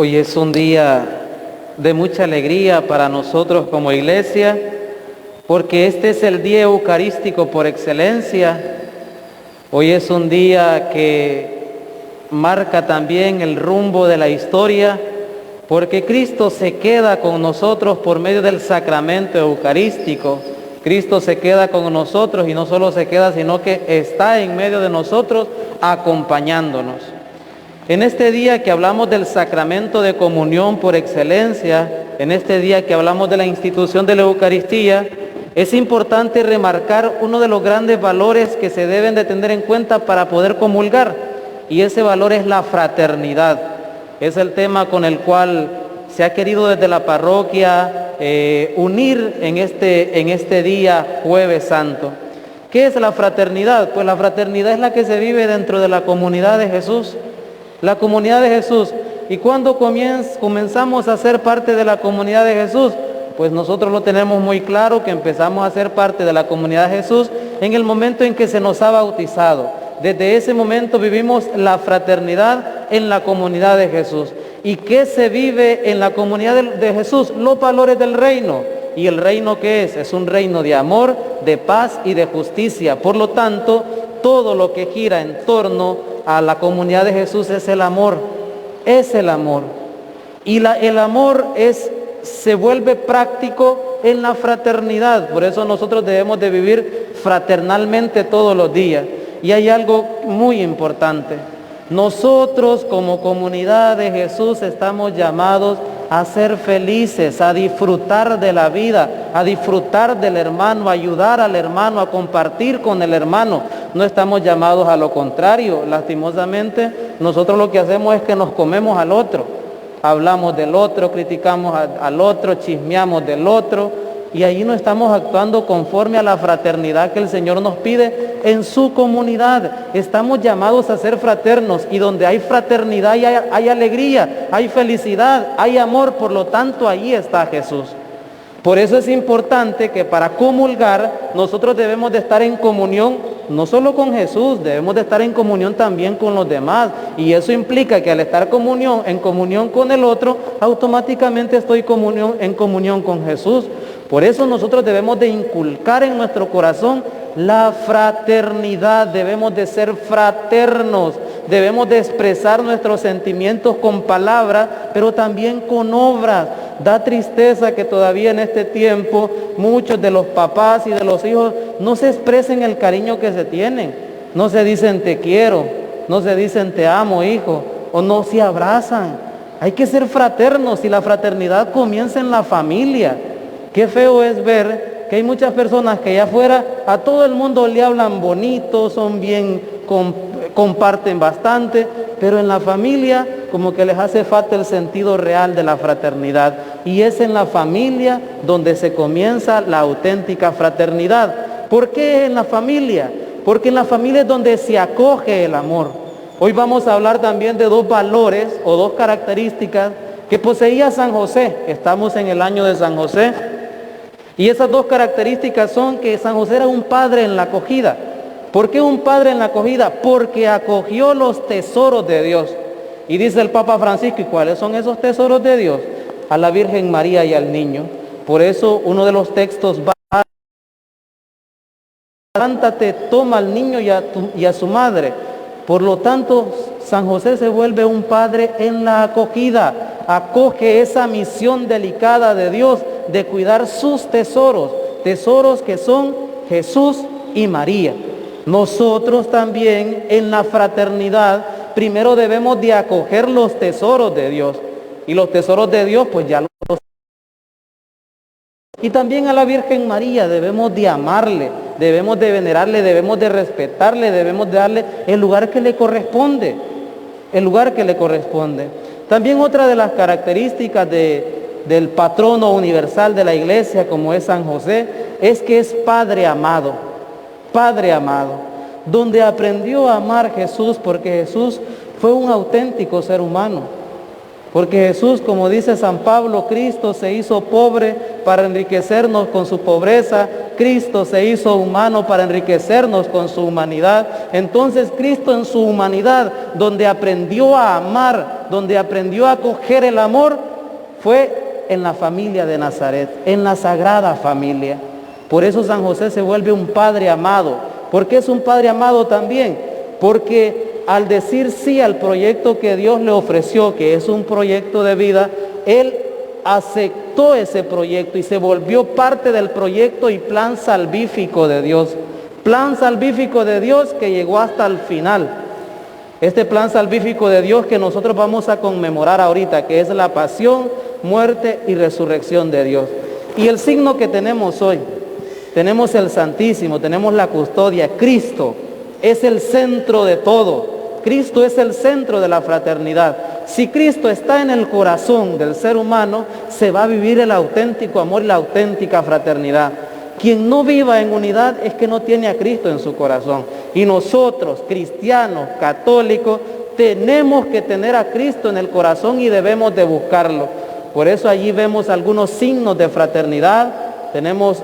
Hoy es un día de mucha alegría para nosotros como iglesia, porque este es el día eucarístico por excelencia. Hoy es un día que marca también el rumbo de la historia, porque Cristo se queda con nosotros por medio del sacramento eucarístico. Cristo se queda con nosotros y no solo se queda, sino que está en medio de nosotros acompañándonos. En este día que hablamos del sacramento de comunión por excelencia, en este día que hablamos de la institución de la Eucaristía, es importante remarcar uno de los grandes valores que se deben de tener en cuenta para poder comulgar, y ese valor es la fraternidad. Es el tema con el cual se ha querido desde la parroquia unir en este día Jueves Santo. ¿Qué es la fraternidad? Pues la fraternidad es la que se vive dentro de la comunidad de Jesús. La comunidad de Jesús. ¿Y cuando comenzamos a ser parte de la comunidad de Jesús? Pues nosotros lo tenemos muy claro, que empezamos a ser parte de la comunidad de Jesús en el momento en que se nos ha bautizado. Desde ese momento vivimos la fraternidad en la comunidad de Jesús. ¿Y qué se vive en la comunidad de Jesús? Los valores del reino. ¿Y el reino qué es? Es un reino de amor, de paz y de justicia. Por lo tanto, todo lo que gira en torno a la comunidad de Jesús es el amor. Es el amor. Y el amor se vuelve práctico en la fraternidad. Por eso nosotros debemos de vivir fraternalmente todos los días. Y hay algo muy importante. Nosotros como comunidad de Jesús estamos llamados a ser felices, a disfrutar de la vida, a disfrutar del hermano, a ayudar al hermano, a compartir con el hermano. No estamos llamados a lo contrario. Lastimosamente, nosotros lo que hacemos es que nos comemos al otro. Hablamos del otro, criticamos al otro, chismeamos del otro, y ahí no estamos actuando conforme a la fraternidad que el Señor nos pide en su comunidad. Estamos llamados a ser fraternos, y donde hay fraternidad hay alegría, hay felicidad, hay amor. Por lo tanto, ahí está Jesús. Por eso es importante que para comulgar nosotros debemos de estar en comunión no solo con Jesús, debemos de estar en comunión también con los demás. Y eso implica que al estar en comunión con el otro, automáticamente estoy en comunión con Jesús. Por eso nosotros debemos de inculcar en nuestro corazón la fraternidad. Debemos de ser fraternos, debemos de expresar nuestros sentimientos con palabras, pero también con obras. Da tristeza que todavía en este tiempo muchos de los papás y de los hijos no se expresen el cariño que se tienen. No se dicen te quiero, no se dicen te amo, hijo, o no se abrazan. Hay que ser fraternos, y la fraternidad comienza en la familia. Qué feo es ver que hay muchas personas que allá afuera a todo el mundo le hablan bonito, son bien, comparten bastante, pero en la familia como que les hace falta el sentido real de la fraternidad. Y es en la familia donde se comienza la auténtica fraternidad. ¿Por qué en la familia? Porque en la familia es donde se acoge el amor. Hoy vamos a hablar también de dos valores o dos características que poseía San José. Estamos en el año de San José. Y esas dos características son que San José era un padre en la acogida. ¿Por qué un padre en la acogida? Porque acogió los tesoros de Dios. Y dice el Papa Francisco, ¿y cuáles son esos tesoros de Dios? A la Virgen María y al niño. Por eso uno de los textos va: levántate, toma al niño y a su madre. Por lo tanto, San José se vuelve un padre en la acogida. Acoge esa misión delicada de Dios de cuidar sus tesoros, tesoros que son Jesús y María. Nosotros también en la fraternidad primero debemos de acoger los tesoros de Dios, y los tesoros de Dios pues ya los... Y también a la Virgen María debemos de amarle, debemos de venerarle, debemos de respetarle, debemos de darle el lugar que le corresponde, el lugar que le corresponde. También otra de las características del patrono universal de la iglesia, como es San José, es que es Padre amado, donde aprendió a amar Jesús, porque Jesús fue un auténtico ser humano. Porque Jesús, como dice San Pablo, Cristo se hizo pobre para enriquecernos con su pobreza. Cristo se hizo humano para enriquecernos con su humanidad. Entonces Cristo en su humanidad, donde aprendió a amar, donde aprendió a acoger el amor, fue en la familia de Nazaret, en la Sagrada Familia. Por eso San José se vuelve un padre amado. ¿Por qué es un padre amado también? Porque al decir sí al proyecto que Dios le ofreció, que es un proyecto de vida, él aceptó ese proyecto y se volvió parte del proyecto y plan salvífico de Dios. Plan salvífico de Dios que llegó hasta el final. Este plan salvífico de Dios que nosotros vamos a conmemorar ahorita, que es la pasión, muerte y resurrección de Dios. Y el signo que tenemos hoy, tenemos el Santísimo, tenemos la custodia. Cristo es el centro de todo. Cristo es el centro de la fraternidad. Si Cristo está en el corazón del ser humano, se va a vivir el auténtico amor y la auténtica fraternidad. Quien no viva en unidad es que no tiene a Cristo en su corazón. Y nosotros, cristianos, católicos, tenemos que tener a Cristo en el corazón y debemos de buscarlo. Por eso allí vemos algunos signos de fraternidad. Tenemos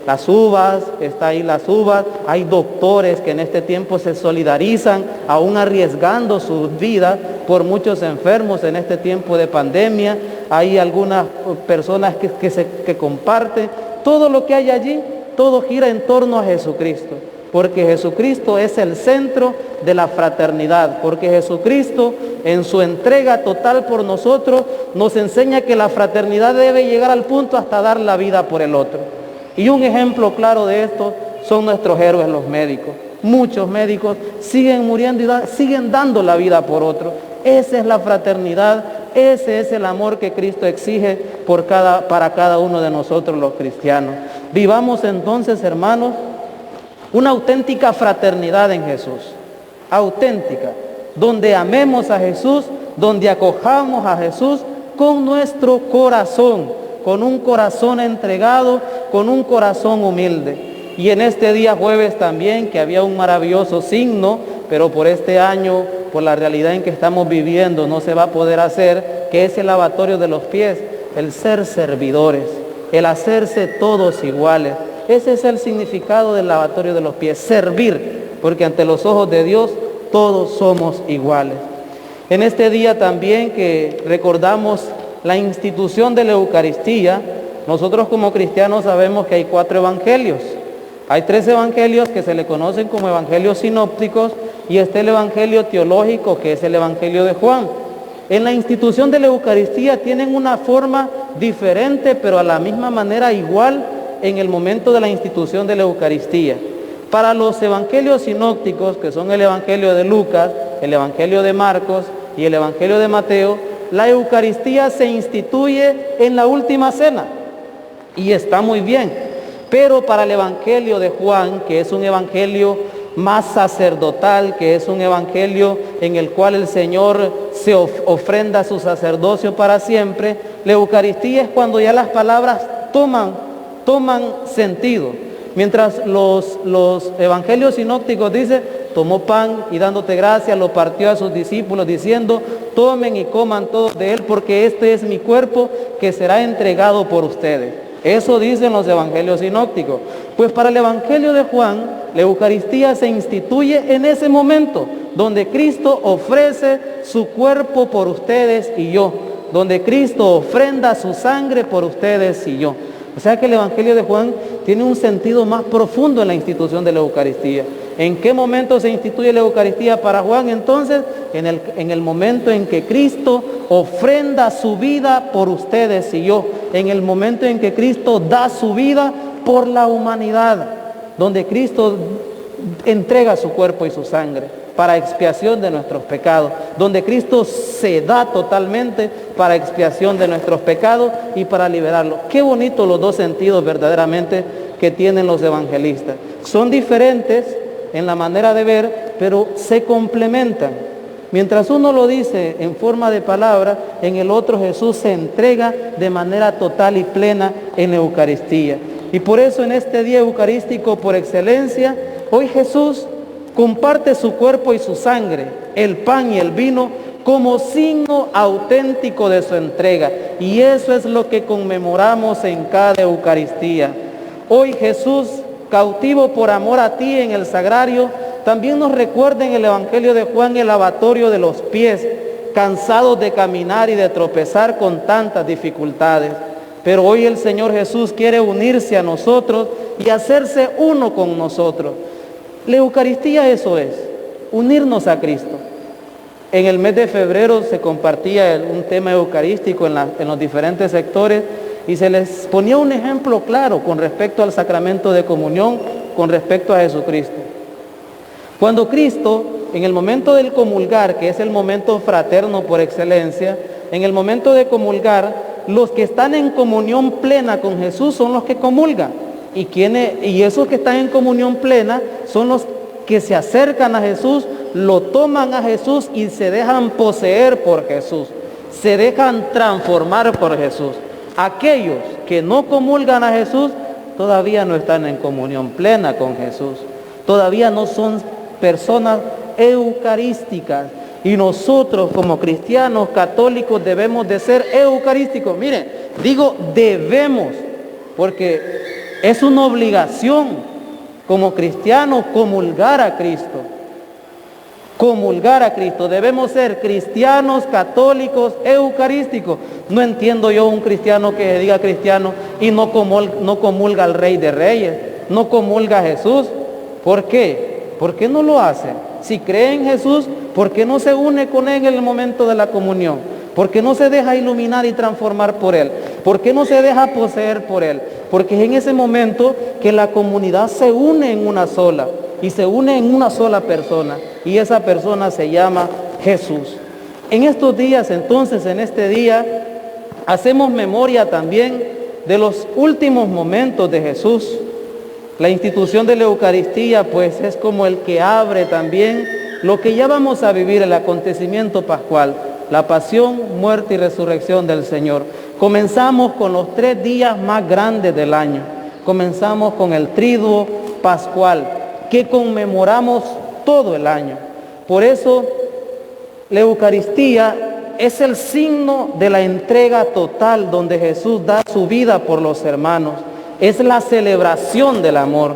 las uvas, está ahí las uvas, hay doctores que en este tiempo se solidarizan, aún arriesgando sus vidas por muchos enfermos en este tiempo de pandemia, hay algunas personas que comparten, todo lo que hay allí, todo gira en torno a Jesucristo, porque Jesucristo es el centro de la fraternidad, porque Jesucristo en su entrega total por nosotros nos enseña que la fraternidad debe llegar al punto hasta dar la vida por el otro. Y un ejemplo claro de esto son nuestros héroes, los médicos. Muchos médicos siguen muriendo y siguen dando la vida por otro. Esa es la fraternidad, ese es el amor que Cristo exige para cada uno de nosotros los cristianos. Vivamos entonces, hermanos, una auténtica fraternidad en Jesús, auténtica, donde amemos a Jesús, donde acojamos a Jesús con nuestro corazón, con un corazón entregado, con un corazón humilde. Y en este día jueves también, que había un maravilloso signo, pero por este año, por la realidad en que estamos viviendo, no se va a poder hacer, que es el lavatorio de los pies, el ser servidores, el hacerse todos iguales. Ese es el significado del lavatorio de los pies, servir, porque ante los ojos de Dios todos somos iguales. En este día también que recordamos la institución de la Eucaristía, nosotros como cristianos sabemos que hay 4 evangelios. Hay 3 evangelios que se le conocen como evangelios sinópticos y está el evangelio teológico, que es el evangelio de Juan. En la institución de la Eucaristía tienen una forma diferente, pero a la misma manera igual en el momento de la institución de la Eucaristía. Para los evangelios sinópticos, que son el evangelio de Lucas, el evangelio de Marcos y el evangelio de Mateo, la Eucaristía se instituye en la última cena y está muy bien. Pero para el evangelio de Juan, que es un evangelio más sacerdotal, que es un evangelio en el cual el Señor se ofrenda su sacerdocio para siempre, la Eucaristía es cuando ya las palabras toman sentido. Mientras los evangelios sinópticos dicen, tomó pan y dándote gracias lo partió a sus discípulos diciendo, tomen y coman todos de él porque este es mi cuerpo que será entregado por ustedes. Eso dicen los evangelios sinópticos. Pues para el evangelio de Juan, la Eucaristía se instituye en ese momento, donde Cristo ofrece su cuerpo por ustedes y yo, donde Cristo ofrenda su sangre por ustedes y yo. O sea que el evangelio de Juan tiene un sentido más profundo en la institución de la Eucaristía. ¿En qué momento se instituye la Eucaristía para Juan? Entonces, en el momento en que Cristo ofrenda su vida por ustedes y yo, en el momento en que Cristo da su vida por la humanidad, donde Cristo entrega su cuerpo y su sangre para expiación de nuestros pecados, donde Cristo se da totalmente para expiación de nuestros pecados y para liberarlos. Qué bonito los dos sentidos verdaderamente que tienen los evangelistas. Son diferentes en la manera de ver, pero se complementan. Mientras uno lo dice en forma de palabra, en el otro Jesús se entrega de manera total y plena en la Eucaristía. Y por eso en este día eucarístico por excelencia, hoy Jesús comparte su cuerpo y su sangre, el pan y el vino, como signo auténtico de su entrega. Y eso es lo que conmemoramos en cada Eucaristía. Hoy Jesús, cautivo por amor a ti en el sagrario, también nos recuerda en el Evangelio de Juan el lavatorio de los pies, cansados de caminar y de tropezar con tantas dificultades. Pero hoy el Señor Jesús quiere unirse a nosotros y hacerse uno con nosotros. La Eucaristía eso es, unirnos a Cristo. En el mes de febrero se compartía un tema eucarístico en los diferentes sectores y se les ponía un ejemplo claro con respecto al sacramento de comunión, con respecto a Jesucristo. Cuando Cristo, en el momento del comulgar, que es el momento fraterno por excelencia, en el momento de comulgar, los que están en comunión plena con Jesús son los que comulgan. Y esos que están en comunión plena son los que se acercan a Jesús, lo toman a Jesús y se dejan poseer por Jesús, se dejan transformar por Jesús. Aquellos que no comulgan a Jesús todavía no están en comunión plena con Jesús, todavía no son personas eucarísticas. Y nosotros como cristianos católicos debemos de ser eucarísticos. Miren, digo debemos, porque es una obligación como cristianos comulgar a Cristo. Comulgar a Cristo. Debemos ser cristianos católicos eucarísticos. No entiendo yo un cristiano que diga cristiano y no comulga al Rey de Reyes, no comulga a Jesús. ¿Por qué? ¿Por qué no lo hace? Si cree en Jesús, ¿por qué no se une con Él en el momento de la comunión? ¿Por qué no se deja iluminar y transformar por Él? ¿Por qué no se deja poseer por Él? Porque es en ese momento que la comunidad se une en una sola, y se une en una sola persona, y esa persona se llama Jesús. En estos días, entonces, en este día, hacemos memoria también de los últimos momentos de Jesús. La institución de la Eucaristía, pues, es como el que abre también lo que ya vamos a vivir, el acontecimiento pascual, la pasión, muerte y resurrección del Señor. Comenzamos con los 3 días más grandes del año. Comenzamos con el Triduo Pascual, que conmemoramos todo el año. Por eso, la Eucaristía es el signo de la entrega total, donde Jesús da su vida por los hermanos. Es la celebración del amor.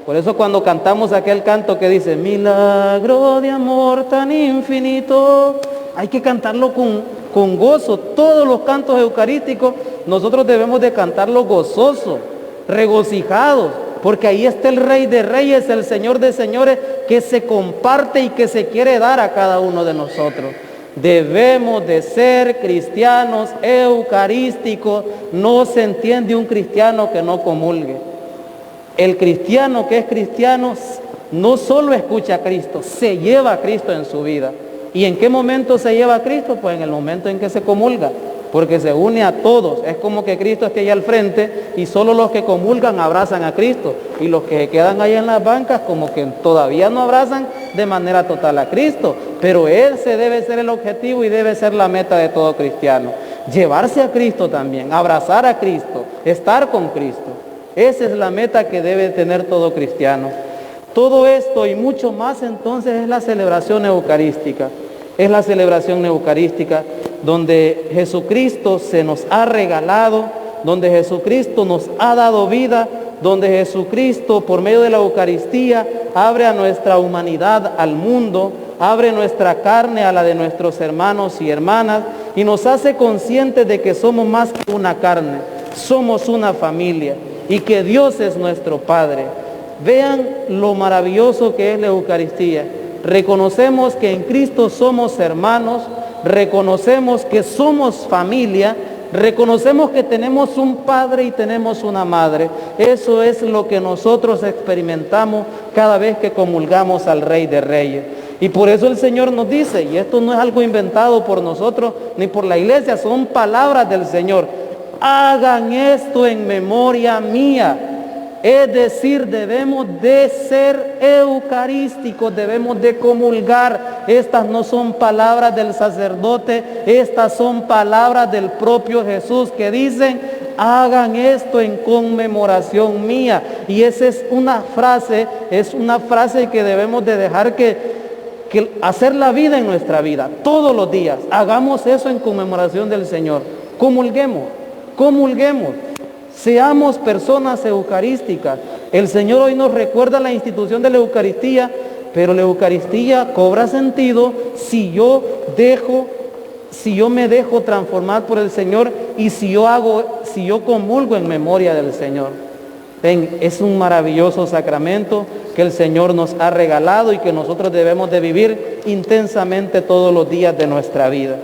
Por eso cuando cantamos aquel canto que dice, milagro de amor tan infinito, hay que cantarlo con gozo. Todos los cantos eucarísticos nosotros debemos de cantarlos gozosos, regocijados, porque ahí está el Rey de Reyes, el Señor de Señores, que se comparte y que se quiere dar a cada uno de nosotros. Debemos de ser cristianos eucarísticos. No se entiende un cristiano que no comulgue. El cristiano que es cristiano no solo escucha a Cristo, se lleva a Cristo en su vida. ¿Y en qué momento se lleva a Cristo? Pues en el momento en que se comulga, porque se une a todos. Es como que Cristo esté ahí al frente y solo los que comulgan abrazan a Cristo, y los que se quedan ahí en las bancas como que todavía no abrazan de manera total a Cristo. Pero ese debe ser el objetivo y debe ser la meta de todo cristiano. Llevarse a Cristo también, abrazar a Cristo, estar con Cristo. Esa es la meta que debe tener todo cristiano. Todo esto y mucho más entonces es la celebración eucarística. Es la celebración eucarística donde Jesucristo se nos ha regalado, donde Jesucristo nos ha dado vida, donde Jesucristo por medio de la Eucaristía abre a nuestra humanidad al mundo, abre nuestra carne a la de nuestros hermanos y hermanas y nos hace conscientes de que somos más que una carne, somos una familia y que Dios es nuestro Padre. Vean lo maravilloso que es la Eucaristía. Reconocemos que en Cristo somos hermanos, reconocemos que somos familia, reconocemos que tenemos un padre y tenemos una madre. Eso es lo que nosotros experimentamos cada vez que comulgamos al Rey de Reyes. Y por eso el Señor nos dice, y esto no es algo inventado por nosotros ni por la iglesia, son palabras del Señor: hagan esto en memoria mía. Es decir, debemos de ser eucarísticos, debemos de comulgar. Estas no son palabras del sacerdote, estas son palabras del propio Jesús que dicen, hagan esto en conmemoración mía. Y esa es una frase que debemos de dejar que que hacer la vida en nuestra vida, todos los días. Hagamos eso en conmemoración del Señor. Comulguemos, comulguemos. Seamos personas eucarísticas. El Señor hoy nos recuerda la institución de la Eucaristía, pero la Eucaristía cobra sentido si yo me dejo transformar por el Señor y si yo comulgo en memoria del Señor. Ven, es un maravilloso sacramento que el Señor nos ha regalado y que nosotros debemos de vivir intensamente todos los días de nuestra vida.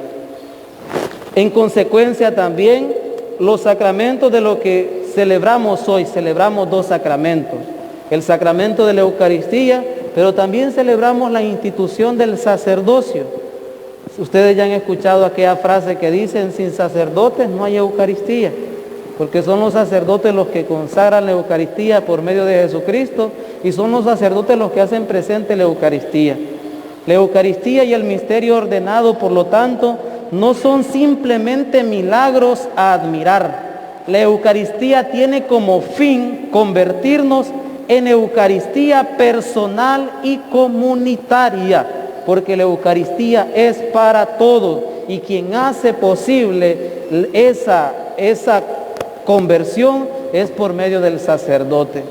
En consecuencia también, los sacramentos de lo que celebramos hoy, celebramos dos sacramentos. El sacramento de la Eucaristía, pero también celebramos la institución del sacerdocio. Ustedes ya han escuchado aquella frase que dicen, sin sacerdotes no hay Eucaristía, porque son los sacerdotes los que consagran la Eucaristía por medio de Jesucristo y son los sacerdotes los que hacen presente la Eucaristía. La Eucaristía y el misterio ordenado, por lo tanto, no son simplemente milagros a admirar. La Eucaristía tiene como fin convertirnos en Eucaristía personal y comunitaria, porque la Eucaristía es para todos y quien hace posible esa conversión es por medio del sacerdote.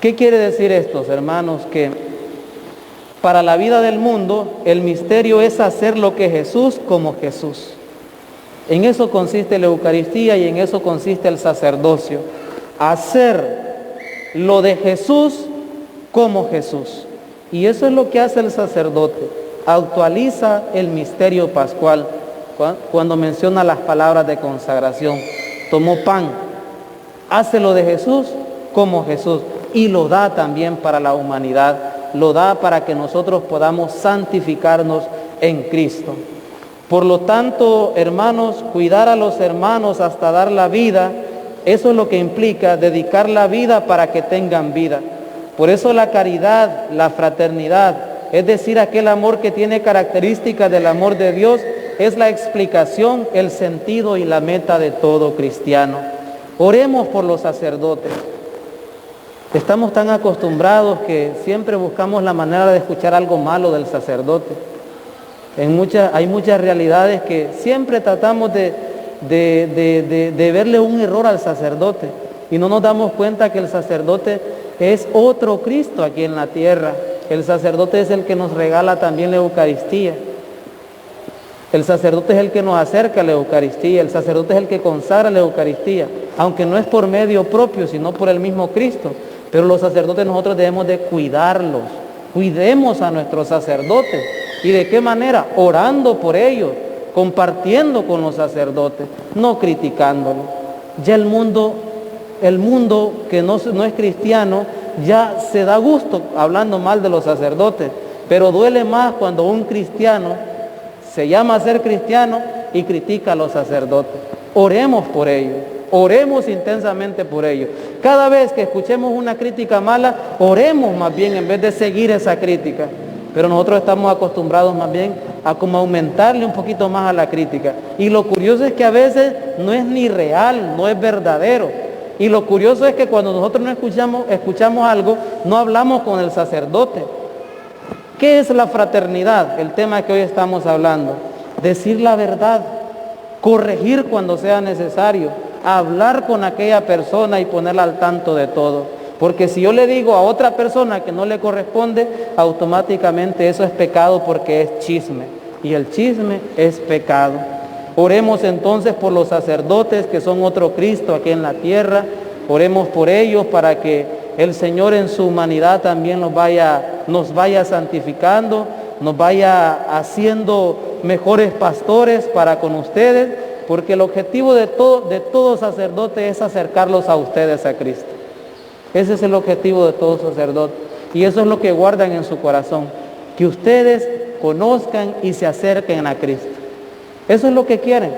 ¿Qué quiere decir esto, hermanos? Que para la vida del mundo el misterio es hacer lo que Jesús como Jesús. En eso consiste la Eucaristía y en eso consiste el sacerdocio. Hacer lo de Jesús como Jesús. Y eso es lo que hace el sacerdote. Actualiza el misterio pascual cuando menciona las palabras de consagración. Tomó pan, hace lo de Jesús como Jesús y lo da también para la humanidad. Lo da para que nosotros podamos santificarnos en Cristo. Por lo tanto, hermanos, cuidar a los hermanos hasta dar la vida, eso es lo que implica dedicar la vida para que tengan vida. Por eso la caridad, la fraternidad, es decir, aquel amor que tiene características del amor de Dios, es la explicación, el sentido y la meta de todo cristiano. Oremos por los sacerdotes. Estamos tan acostumbrados que siempre buscamos la manera de escuchar algo malo del sacerdote. Hay muchas realidades que siempre tratamos de verle un error al sacerdote y no nos damos cuenta que el sacerdote es otro Cristo aquí en la tierra. El sacerdote es el que nos regala también la Eucaristía. El sacerdote es el que nos acerca a la Eucaristía. El sacerdote es el que consagra la Eucaristía, aunque no es por medio propio, sino por el mismo Cristo. Pero los sacerdotes nosotros debemos de cuidarlos. Cuidemos a nuestros sacerdotes. ¿Y de qué manera? Orando por ellos, compartiendo con los sacerdotes, no criticándolos. Ya el mundo que no es cristiano ya se da gusto hablando mal de los sacerdotes, pero duele más cuando un cristiano se llama ser cristiano y critica a los sacerdotes. Oremos por ellos, oremos intensamente por ellos. Cada vez que escuchemos una crítica mala, oremos más bien en vez de seguir esa crítica. Pero nosotros estamos acostumbrados más bien a como aumentarle un poquito más a la crítica. Y lo curioso es que a veces no es ni real, no es verdadero. Y lo curioso es que cuando nosotros no escuchamos algo, no hablamos con el sacerdote. ¿Qué es la fraternidad? El tema que hoy estamos hablando. Decir la verdad, corregir cuando sea necesario, hablar con aquella persona y ponerla al tanto de todo. Porque si yo le digo a otra persona que no le corresponde, automáticamente eso es pecado porque es chisme. Y el chisme es pecado. Oremos entonces por los sacerdotes que son otro Cristo aquí en la tierra. Oremos por ellos para que el Señor en su humanidad también nos vaya santificando, nos vaya haciendo mejores pastores para con ustedes, porque el objetivo de todo sacerdote es acercarlos a ustedes a Cristo. Ese es el objetivo de todo sacerdote. Y eso es lo que guardan en su corazón, que ustedes conozcan y se acerquen a Cristo. Eso es lo que quieren.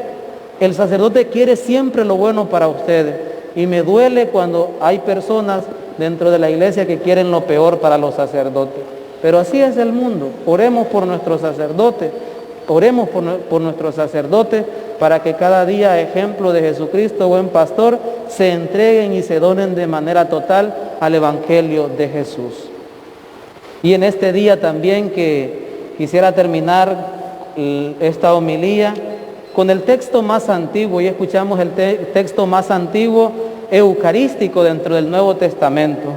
El sacerdote quiere siempre lo bueno para ustedes. Y me duele cuando hay personas dentro de la iglesia que quieren lo peor para los sacerdotes. Pero así es el mundo. Oremos por nuestros sacerdotes. Oremos por nuestros sacerdotes para que cada día, ejemplo de Jesucristo, buen pastor, se entreguen y se donen de manera total al Evangelio de Jesús. Y en este día también que quisiera terminar esta homilía con el texto más antiguo, y escuchamos el texto más antiguo eucarístico dentro del Nuevo Testamento.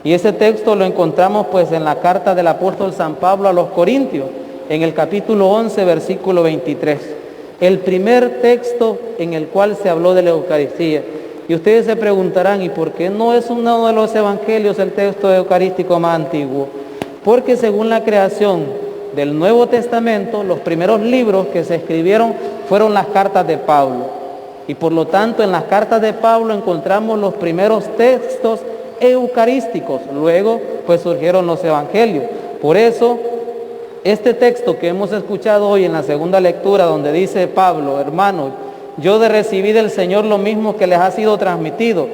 Y ese texto lo encontramos pues en la carta del apóstol San Pablo a los Corintios, en el capítulo 11, versículo 23. El primer texto en el cual se habló de la Eucaristía. Y ustedes se preguntarán, ¿y por qué no es uno de los evangelios el texto eucarístico más antiguo? Porque según la creación del Nuevo Testamento, los primeros libros que se escribieron fueron las cartas de Pablo. Y por lo tanto, en las cartas de Pablo encontramos los primeros textos eucarísticos. Luego, pues surgieron los evangelios. Por eso, este texto que hemos escuchado hoy en la segunda lectura, donde dice Pablo, hermanos, yo recibí del Señor lo mismo que les ha sido transmitido,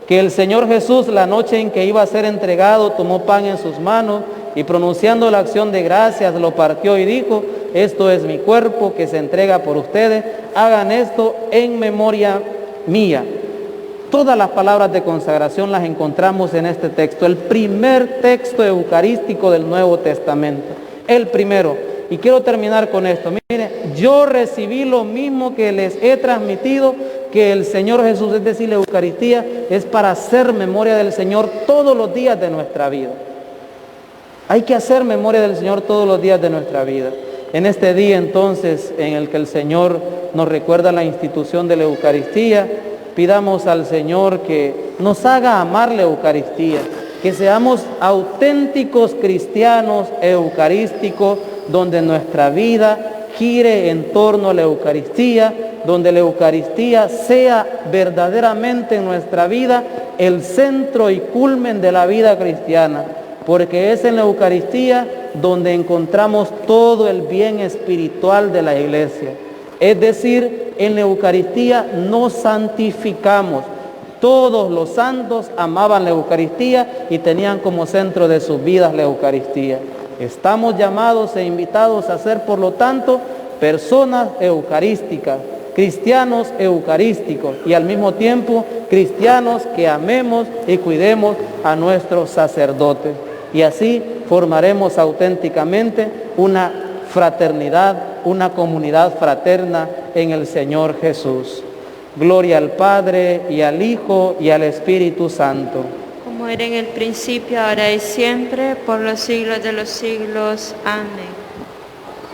que el Señor Jesús, la noche en que iba a ser entregado, tomó pan en sus manos y pronunciando la acción de gracias, lo partió y dijo, esto es mi cuerpo que se entrega por ustedes, hagan esto en memoria mía. Todas las palabras de consagración las encontramos en este texto, el primer texto eucarístico del Nuevo Testamento, el primero. Y quiero terminar con esto. Miren, yo recibí lo mismo que les he transmitido, que el Señor Jesús, es decir, la Eucaristía, es para hacer memoria del Señor todos los días de nuestra vida. Hay que hacer memoria del Señor todos los días de nuestra vida. En este día entonces, en el que el Señor nos recuerda la institución de la Eucaristía, pidamos al Señor que nos haga amar la Eucaristía, que seamos auténticos cristianos eucarísticos, donde nuestra vida gire en torno a la Eucaristía, donde la Eucaristía sea verdaderamente en nuestra vida el centro y culmen de la vida cristiana, porque es en la Eucaristía donde encontramos todo el bien espiritual de la Iglesia. Es decir, en la Eucaristía nos santificamos. Todos los santos amaban la Eucaristía y tenían como centro de sus vidas la Eucaristía. Estamos llamados e invitados a ser, por lo tanto, personas eucarísticas, cristianos eucarísticos y al mismo tiempo cristianos que amemos y cuidemos a nuestros sacerdotes. Y así formaremos auténticamente una fraternidad, una comunidad fraterna en el Señor Jesús. Gloria al Padre, y al Hijo, y al Espíritu Santo. Como era en el principio, ahora y siempre, por los siglos de los siglos. Amén.